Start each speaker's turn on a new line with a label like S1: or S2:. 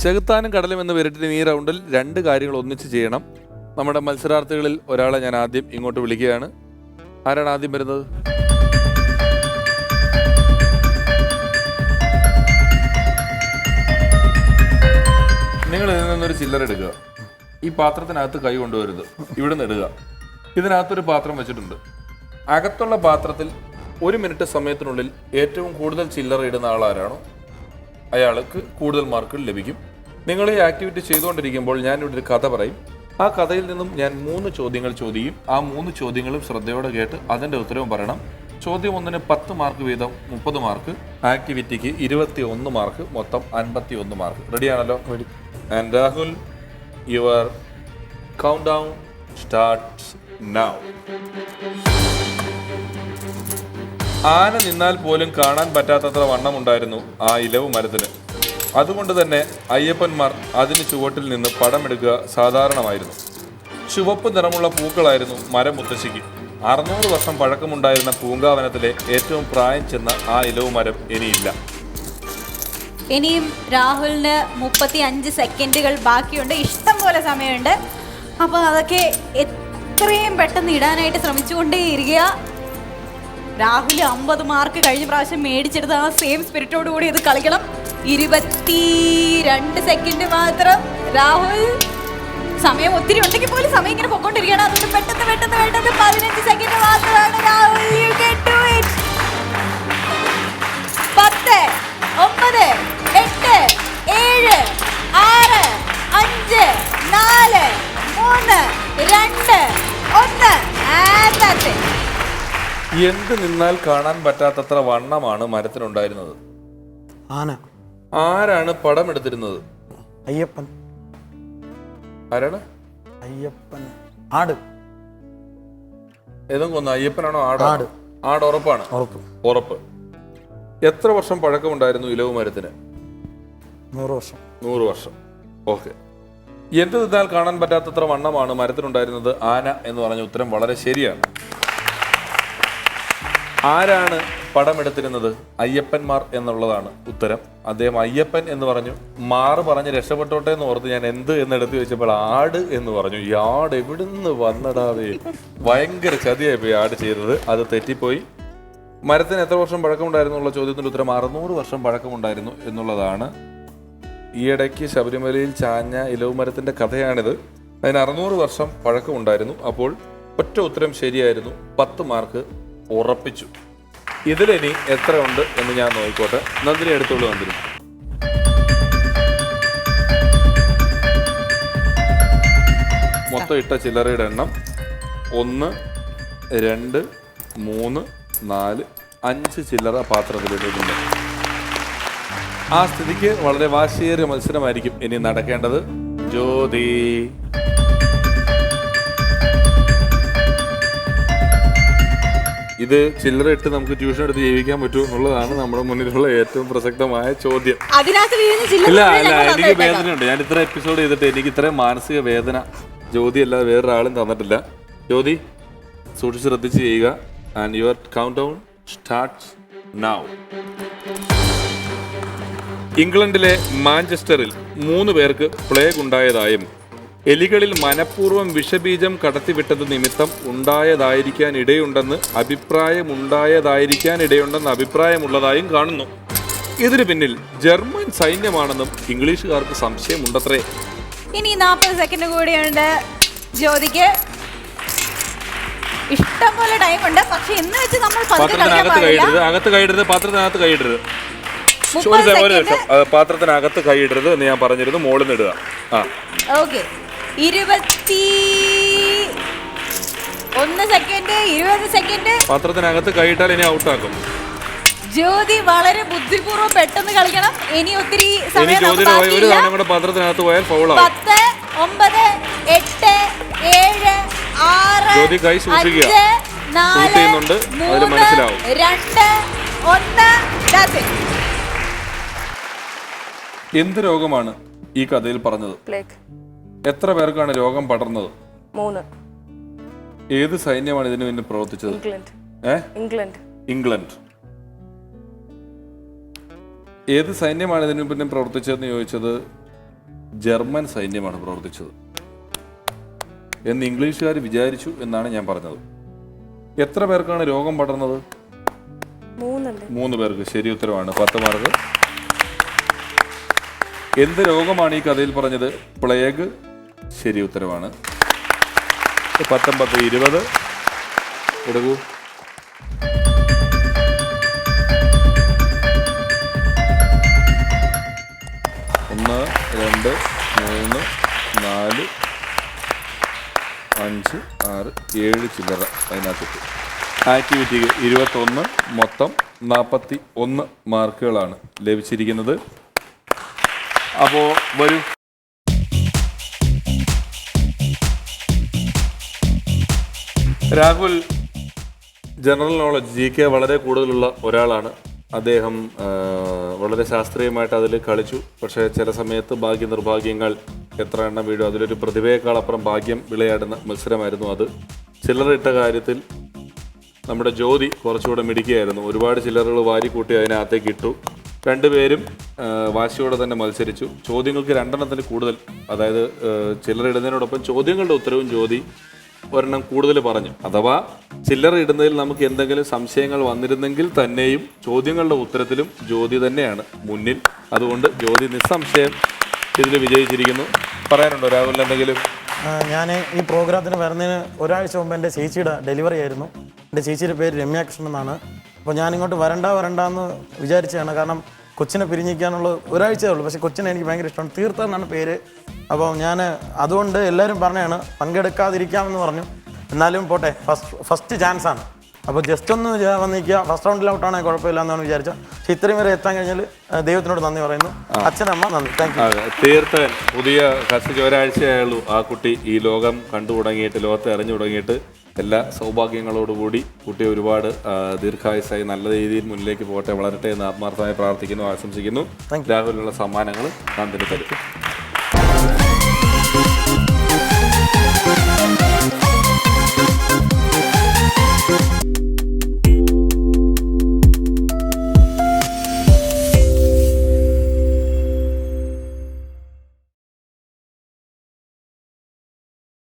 S1: ചെകുത്താനും കടലും എന്ന് പേരിട്ട് ഈ റൗണ്ടിൽ 2 കാര്യങ്ങൾ ഒന്നിച്ച് ചെയ്യണം. നമ്മുടെ മത്സരാർത്ഥികളിൽ ഒരാളെ ഞാൻ ആദ്യം ഇങ്ങോട്ട് വിളിക്കുകയാണ്. ആരാണ് ആദ്യം വരുന്നത്? നിങ്ങൾ ഇതിൽ നിന്നൊരു ചില്ലറ എടുക്കുക. ഈ പാത്രത്തിനകത്ത് കൈ കൊണ്ടുവരുത്, ഇവിടെ നിന്ന് ഇടുക. ഇതിനകത്തൊരു പാത്രം വെച്ചിട്ടുണ്ട്. അകത്തുള്ള പാത്രത്തിൽ 1 മിനിറ്റ് സമയത്തിനുള്ളിൽ ഏറ്റവും കൂടുതൽ ചില്ലറ ഇടുന്ന ആളാരാണോ അയാൾക്ക് കൂടുതൽ മാർക്കുകൾ ലഭിക്കും. നിങ്ങൾ ഈ ആക്ടിവിറ്റി ചെയ്തുകൊണ്ടിരിക്കുമ്പോൾ ഞാൻ ഇവിടെ ഒരു കഥ പറയും. ആ കഥയിൽ നിന്നും ഞാൻ 3 ചോദ്യങ്ങൾ ചോദിക്കും. ആ 3 ചോദ്യങ്ങളും ശ്രദ്ധയോടെ കേട്ട് അതിൻ്റെ ഉത്തരവും പറയണം. ചോദ്യം 1-ന് 10 മാർക്ക് വീതം 30 മാർക്ക്, ആക്ടിവിറ്റിക്ക് 21 മാർക്ക്, മൊത്തം 51 മാർക്ക്. റെഡിയാണല്ലോ? And Rahul, your count down starts now. ആന നിന്നാൽ പോലും കാണാൻ പറ്റാത്തത്ര വണ്ണമുണ്ടായിരുന്നു ആ ഇലവ് മരത്തിന്. അതുകൊണ്ട് തന്നെ അയ്യപ്പന്മാർ അതിന് ചുവട്ടിൽ നിന്ന് പടമെടുക്കുക സാധാരണമായിരുന്നു. ചുവപ്പ് നിറമുള്ള പൂക്കളായിരുന്നു മരം മുത്തശ്ശിക്ക്. 600 വർഷം പഴക്കമുണ്ടായിരുന്ന പൂങ്കാവനത്തിലെ ഏറ്റവും പ്രായം ചെന്ന ആ ഇലവ് മരം ഇനിയില്ല.
S2: ഇനിയും രാഹുലിന് 35 സെക്കൻഡുകൾ ബാക്കിയുണ്ട്. ഇഷ്ടം പോലെ സമയമുണ്ട്. അപ്പോൾ അതൊക്കെ എത്രയും പെട്ടെന്ന് ഇടാനായിട്ട് ശ്രമിച്ചുകൊണ്ടേയിരിക്കുക. രാഹുൽ 50 മാർക്ക് കഴിഞ്ഞ പ്രാവശ്യം മേടിച്ചെടുത്ത ആ സെയിം സ്പിരിറ്റോട് കൂടി ഇത് കളിക്കണം. 22 സെക്കൻഡ് മാത്രം. രാഹുൽ, സമയം ഒത്തിരി ഉണ്ടെങ്കിൽ പോലും സമയം ഇങ്ങനെ പൊക്കോണ്ടിരിക്കുകയാണ്. അതുകൊണ്ട് പെട്ടെന്ന് പെട്ടെന്ന് പെട്ടെന്ന് 15 സെക്കൻഡ് മാത്രമാണ്. Rahul, you can do it. 10, 9, 8, 7, 6, 5, 4, 3, 2, 1. And that's it.
S1: എന്ത് നിന്നാൽ കാണാൻ പറ്റാത്തത്ര വണ്ണമാണ് മരത്തിനുണ്ടായിരുന്നത്?
S3: ആന.
S1: ആരാണ് പടം എടുത്തിരുന്നത്?
S3: അയ്യപ്പൻ.
S1: ആരാണ്?
S3: അയ്യപ്പൻ. ആട്.
S1: ഏതും കൊന്ന അയ്യപ്പനാണോ ആടോ?
S3: ആട്.
S1: ആട് ഉറപ്പാണ്?
S3: ഉറപ്പ്.
S1: എത്ര വർഷം പഴക്കമുണ്ടായിരുന്നു ഇലവ് മരത്തിന്?
S3: 100 വർഷം.
S1: 100 വർഷം. ഓക്കെ. എന്ത് നിന്നാൽ കാണാൻ പറ്റാത്തത്ര വണ്ണമാണ് മരത്തിനുണ്ടായിരുന്നത്? ആന എന്ന് പറഞ്ഞ ഉത്തരം വളരെ ശരിയാണ്. ആരാണ് പടമെടുത്തിരുന്നത്? അയ്യപ്പന്മാർ എന്നുള്ളതാണ് ഉത്തരം. അദ്ദേഹം അയ്യപ്പൻ എന്ന് പറഞ്ഞു. മാറ് പറഞ്ഞ് രക്ഷപ്പെട്ടോട്ടെ എന്ന് ഓർത്ത് ഞാൻ എന്ത് എന്നെടുത്ത് വെച്ചപ്പോൾ ആട് എന്ന് പറഞ്ഞു. ഈ ആട് എവിടുന്ന് വന്നടാവേ! ഭയങ്കര ചതിയായിപ്പോയി ആട് ചെയ്തത്. അത് തെറ്റിപ്പോയി. മരത്തിന് എത്ര വർഷം പഴക്കമുണ്ടായിരുന്നു എന്നുള്ള ചോദ്യത്തിൻ്റെ ഉത്തരം 600 വർഷം പഴക്കമുണ്ടായിരുന്നു എന്നുള്ളതാണ്. ഈയിടയ്ക്ക് ശബരിമലയിൽ ചാഞ്ഞ ഇലവ് മരത്തിൻ്റെ കഥയാണിത്. അതിന് 600 വർഷം പഴക്കമുണ്ടായിരുന്നു. അപ്പോൾ ഒറ്റ ഉത്തരം ശരിയായിരുന്നു. 10 മാർക്ക് ഉറപ്പിച്ചു. ഇതിലിനി എത്ര ഉണ്ട് എന്ന് ഞാൻ നോക്കിക്കോട്ടെ. നന്ദിനി എടുത്തോളൂ. നന്ദിനി, മൊത്തം ഇട്ട ചില്ലറയുടെ എണ്ണം 1, 2, 3, 4, 5 ചില്ലറ പാത്രത്തിലിട്ടുണ്ട്. ആ സ്ഥിതിക്ക് വളരെ വാശിയേറിയ മത്സരമായിരിക്കും ഇനി നടക്കേണ്ടത്. ജ്യോതി, ഇത് ചില്ലറ ഇട്ട് നമുക്ക് ട്യൂഷൻ എടുത്ത് ജീവിക്കാൻ പറ്റുമോ എന്നുള്ളതാണ് നമ്മുടെ മുന്നിലുള്ള ഏറ്റവും പ്രസക്തമായ ചോദ്യം. ഇല്ല, എനിക്ക് വേദനയുണ്ട്. ഞാൻ ഇത്ര എപ്പിസോഡ് ചെയ്തിട്ട് എനിക്ക് ഇത്രയും മാനസിക വേദന ജ്യോതി അല്ലാതെ വേറൊരാളും തന്നിട്ടില്ല. ജ്യോതി, സൂക്ഷിച്ച് ശ്രദ്ധിച്ച് ചെയ്യുക. And your count down starts now. ഇംഗ്ലണ്ടിലെ മാഞ്ചസ്റ്ററിൽ 3 പേർക്ക് പ്ലേഗ് ഉണ്ടായതായും എലികളിൽ മനഃപൂർവ്വം വിഷബീജം കടത്തിവിട്ടത് നിമിത്തം ഉണ്ടായതായിരിക്കാൻ അഭിപ്രായമുള്ളതായും കാണുന്നു. ഇതിനു പിന്നിൽ ജർമ്മൻ സൈന്യമാണെന്നും ഇംഗ്ലീഷുകാർക്ക് സംശയമുണ്ടത്രേ.
S2: ഇനി 40 സെക്കൻഡ് കൂടിയുണ്ട് ജ്യോതിക്ക്. ഇഷ്ടം പോലെ ടൈം ഉണ്ട്. പക്ഷെ ഇന്ന് വെച്ച് നമ്മൾ
S1: പാത്രത്തിനകത്ത് കൈയിടരുത്. പാത്രത്തിനകത്ത് കൈയിടരുത് എന്ന് ഞാൻ പറഞ്ഞിരുന്നു. മോളിൽ നിന്ന് ഇടുക.
S2: ഓക്കെ. 21 second, 20 second.
S1: പാത്രത്തിനകത്ത് കൈയിട്ടാൽ ഇനി ഔട്ടാക്കും.
S2: ജ്യോതി വളരെ ബുദ്ധിപൂർവ്വം പെട്ടെന്ന് കളിക്കണം. ഇനി ഒത്തിരി സമയം
S1: പാത്രത്തിനകത്ത് പോയാൽ ഫൗളാവും.
S2: 10, 9, 8, 7, 6,
S1: ജ്യോതി കൈ സൂക്ഷിക്കുക.
S2: 4, 3, 2, 1.
S1: എന്ത് രോഗമാണ് ഈ കഥയിൽ പറഞ്ഞത്?
S4: പ്ലേഗ്.
S1: എത്ര പേർക്കാണ് രോഗം പടർന്നത്?
S4: 3.
S1: ഏത് സൈന്യമാണ് ഇതിനു വേണ്ടി പ്രവർത്തിച്ചത്? ഇംഗ്ലണ്ട്. ഏത് സൈന്യമാണ് ഇതിനു പിന്നെ പ്രവർത്തിച്ചതെന്ന് ചോദിച്ചത് ജർമ്മൻ സൈന്യമാണ് പ്രവർത്തിച്ചത് എന്ന് ഇംഗ്ലീഷുകാർ വിചാരിച്ചു എന്നാണ് ഞാൻ പറഞ്ഞത്. എത്ര പേർക്കാണ് രോഗം പടർന്നത്? 3 പേർക്ക്. ശരി ഉത്തരവാണ്. 10 മാർക്ക്. എന്ത് രോഗമാണ് ഈ കഥയിൽ പറഞ്ഞത്? പ്ലേഗ്. ശരി ഉത്തരവാണ്. 19, 20 എടുക്കൂ. 1, 2, 3, 4, 5, 6, 7 ചില്ലറ അതിനകത്ത്. ആക്ടിവിറ്റിക്ക് 21, മൊത്തം 41 മാർക്കുകളാണ് ലഭിച്ചിരിക്കുന്നത്. അപ്പോൾ വരൂ. രാഹുൽ ജനറൽ നോളജ് GK വളരെ കൂടുതലുള്ള ഒരാളാണ്. അദ്ദേഹം വളരെ ശാസ്ത്രീയമായിട്ട് അതിൽ കളിച്ചു. പക്ഷേ ചില സമയത്ത് ഭാഗ്യ നിർഭാഗ്യങ്ങൾ എത്ര എണ്ണം വീഴും, അതിലൊരു പ്രതിഭയേക്കാൾ അപ്പുറം ഭാഗ്യം വിളയാടുന്ന മത്സരമായിരുന്നു അത്. ചില്ലറിട്ട കാര്യത്തിൽ നമ്മുടെ ജ്യോതി കുറച്ചുകൂടെ മിടിക്കുകയായിരുന്നു. ഒരുപാട് ചില്ലറുകൾ വാരിക്കൂട്ടി അതിനകത്തേക്ക് ഇട്ടു. രണ്ടുപേരും വാശിയോടെ തന്നെ മത്സരിച്ചു. ചോദ്യങ്ങൾക്ക് 2 എണ്ണത്തിന് കൂടുതൽ, അതായത് ചില്ലറ ഇടുന്നതിനോടൊപ്പം ചോദ്യങ്ങളുടെ ഉത്തരവും ജ്യോതി ഒരെണ്ണം കൂടുതൽ പറഞ്ഞു. അഥവാ ചില്ലറ ഇടുന്നതിൽ നമുക്ക് എന്തെങ്കിലും സംശയങ്ങൾ വന്നിരുന്നെങ്കിൽ തന്നെയും ചോദ്യങ്ങളുടെ ഉത്തരത്തിലും ജ്യോതി തന്നെയാണ് മുന്നിൽ. അതുകൊണ്ട് ജ്യോതി നിസ്സംശയം ഇതിൽ വിജയിച്ചിരിക്കുന്നു. പറയാനുണ്ടോ രാഹുലിന് എന്തെങ്കിലും?
S3: ഞാൻ ഈ പ്രോഗ്രാമത്തിന് വരുന്നതിന് ഒരാഴ്ച മുമ്പ് എൻ്റെ ചേച്ചിയുടെ ഡെലിവറി ആയിരുന്നു. എൻ്റെ ചേച്ചിയുടെ പേര് രമ്യാകൃഷ്ണൻ എന്നാണ്. അപ്പോൾ ഞാനിങ്ങോട്ട് വരണ്ടെന്ന് വിചാരിച്ചതാണ്. കാരണം കൊച്ചിനെ പിരിഞ്ഞിരിക്കാനുള്ള ഒരാഴ്ചയേ ഉള്ളൂ. പക്ഷേ കൊച്ചിനെ എനിക്ക് ഭയങ്കര ഇഷ്ടമാണ്. തീർത്ഥ എന്നാണ് പേര്. അപ്പോൾ ഞാൻ അതുകൊണ്ട് എല്ലാവരും പറഞ്ഞാണ് പങ്കെടുക്കാതിരിക്കാമെന്ന് പറഞ്ഞു. എന്നാലും പോട്ടെ, ഫസ്റ്റ് ചാൻസ് ആണ്. അപ്പോൾ ജസ്റ്റ് ഒന്ന് വന്നിരിക്കുക. ഫസ്റ്റ് റൗണ്ടിൽ ഔട്ടാണെങ്കിൽ കുഴപ്പമില്ല എന്നാണ് വിചാരിച്ചത്. പക്ഷേ ഇത്രയും വരെ എത്താൻ കഴിഞ്ഞാൽ ദൈവത്തിനോട് നന്ദി പറയുന്നു. അച്ഛനമ്മ നന്ദി. Thank you.
S1: തീർത്ഥൻ പുതിയ കസിക്ക് ഒരാഴ്ചയായുള്ളൂ ആ കുട്ടി ഈ ലോകം കണ്ടു തുടങ്ങിയിട്ട്, ലോകത്തെ അറിഞ്ഞു തുടങ്ങിയിട്ട്. എല്ലാ സൗഭാഗ്യങ്ങളോടുകൂടി കുട്ടി ഒരുപാട് ദീർഘായുസായി നല്ല രീതിയിൽ മുന്നിലേക്ക് പോകട്ടെ, വളരട്ടെ എന്ന് ആത്മാർത്ഥമായി പ്രാർത്ഥിക്കുന്നു, ആശംസിക്കുന്നു. രാഹുലിനുള്ള സമ്മാനങ്ങൾ നന്ദി തരും.